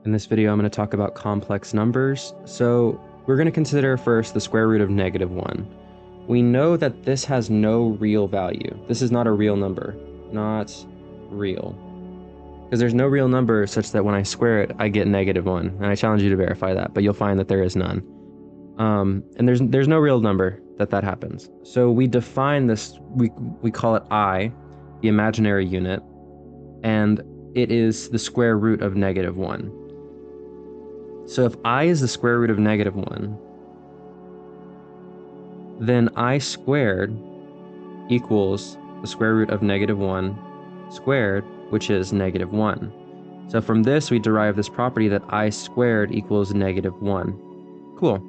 In this video, I'm going to talk about complex numbers. So we're going to consider first the square root of -1. We know that this has no real value. This is not a real number. Not real. Because there's no real number such that when I square it, I get -1. And I challenge you to verify that, but you'll find that there is none. And there's no real number that happens. So we define this, we call it I, the imaginary unit, and it is the square root of -1. So if I is the square root of -1, then I squared equals the square root of -1 squared, which is -1. So from this, we derive this property that I squared equals -1. Cool.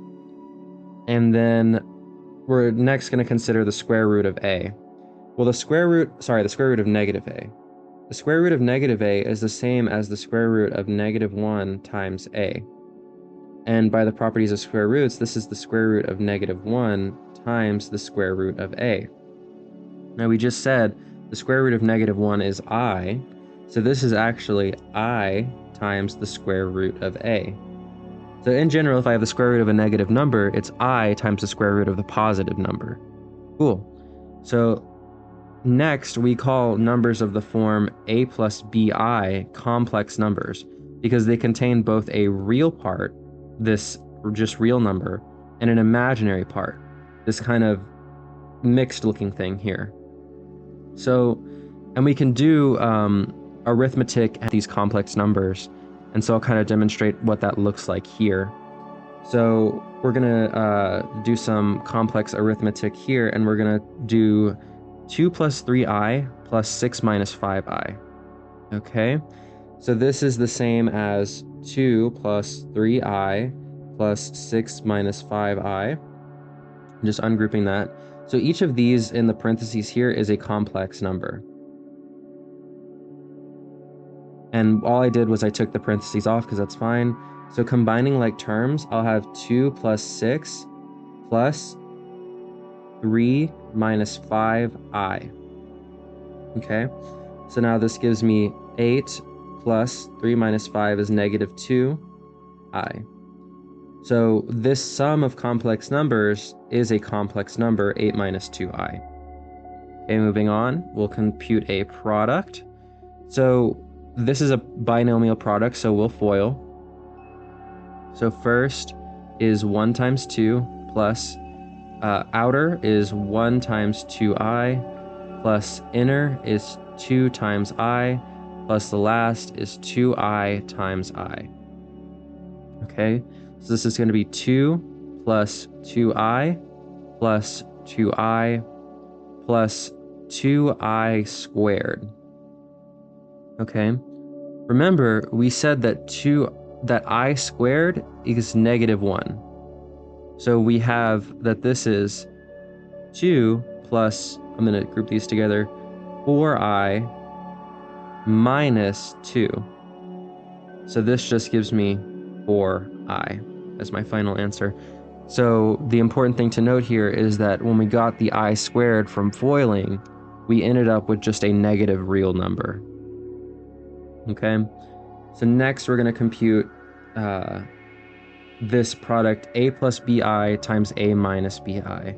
And then we're next going to consider the square root of a. Well, the square root of -a. The square root of -a is the same as the square root of -1 times a. And by the properties of square roots, this is the square root of -1 times the square root of a. Now we just said the square root of -1 is I, so this is actually I times the square root of a. So in general, if I have the square root of a negative number, it's I times the square root of the positive number. Cool. So next, we call numbers of the form a plus bi complex numbers because they contain both a real part, this just real number, and an imaginary part, this kind of mixed looking thing here. So, and we can do arithmetic at these complex numbers, and so I'll kind of demonstrate what that looks like here. So we're gonna do some complex arithmetic here, and we're gonna do 2 plus 3i plus 6 minus 5i. Okay, so this is the same as 2 plus 3i plus 6 minus 5i. I'm just ungrouping that. So each of these in the parentheses here is a complex number. And all I did was I took the parentheses off because that's fine. So combining like terms, I'll have 2 plus 6 plus 3 minus 5i. Okay, so now this gives me 8 plus 3 minus 5 is -2i. So this sum of complex numbers is a complex number, 8 minus 2i. Okay, moving on, we'll compute a product. So this is a binomial product, so we'll FOIL. So first is 1 times 2 plus outer is 1 times 2i plus inner is 2 times I plus the last is 2i times I. Okay, so this is going to be 2 plus 2i plus 2i plus 2i squared. Okay, remember we said that I squared is -1. So we have that this is 2 plus, I'm going to group these together, 4i minus 2. So this just gives me 4i as my final answer. So the important thing to note here is that when we got the I squared from foiling, we ended up with just a negative real number. Okay, so next we're going to compute this product a plus bi times a minus bi.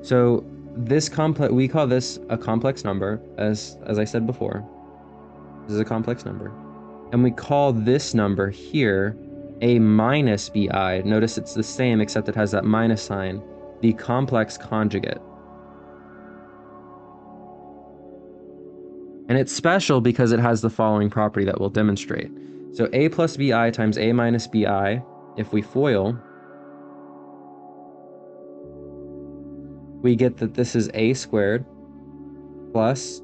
So this we call this a complex number, as I said before. This is a complex number. And we call this number here a minus bi. Notice it's the same except it has that minus sign, the complex conjugate. And it's special because it has the following property that we'll demonstrate. So a plus bi times a minus bi, if we FOIL, we get that this is a squared minus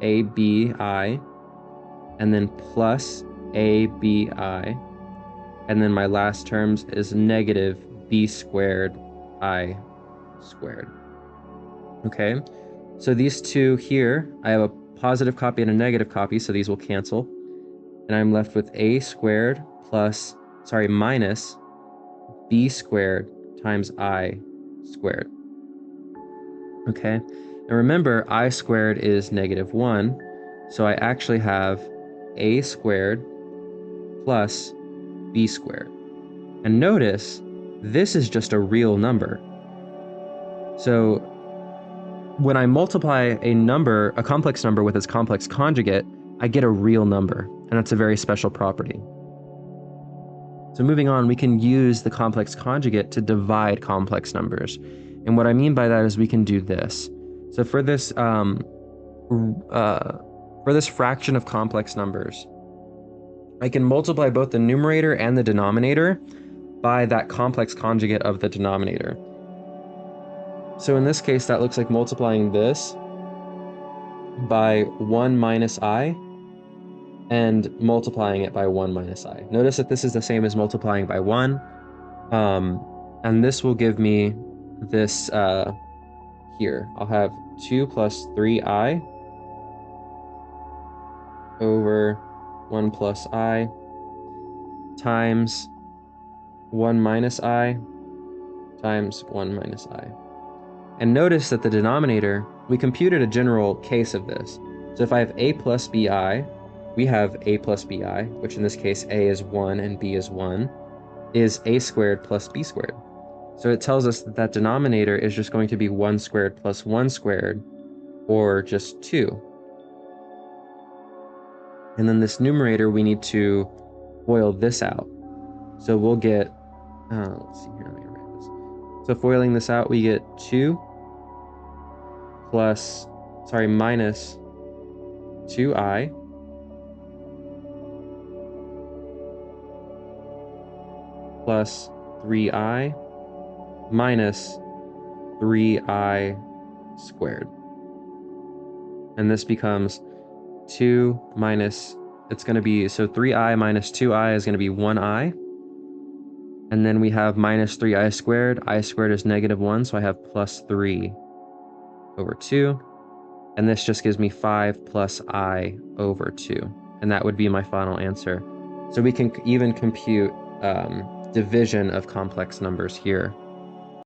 abi, and then plus abi, and then my last terms is negative b squared I squared. Okay, so these two here, I have a positive copy and a negative copy, so these will cancel. And I'm left with a squared minus b squared times I squared. Okay, and remember I squared is -1, so I actually have a squared plus b squared. And notice, this is just a real number. So when I multiply a number, a complex number with its complex conjugate, I get a real number, and that's a very special property. So moving on, we can use the complex conjugate to divide complex numbers. And what I mean by that is we can do this. So for this fraction of complex numbers, I can multiply both the numerator and the denominator by that complex conjugate of the denominator. So in this case, that looks like multiplying this by 1 minus I and multiplying it by 1 minus I. Notice that this is the same as multiplying by 1. And this will give me this here. I'll have 2 plus 3I over 1 plus I times 1 minus I times 1 minus I. And notice that the denominator, we computed a general case of this. So if I have a plus bi, we have a plus bi, which in this case a is 1 and b is 1, is a squared plus b squared. So it tells us that that denominator is just going to be 1 squared plus 1 squared, or just 2. And then this numerator, we need to FOIL this out. So we'll get, let's see here, let me write this. So FOILing this out, we get 2 minus 2i plus 3i minus 3i squared. And this becomes 2 minus, it's going to be, so 3i minus 2i is going to be 1i. And then we have minus 3i squared. I squared is -1, so I have plus 3 over 2. And this just gives me 5 plus I over 2. And that would be my final answer. So we can even compute division of complex numbers here.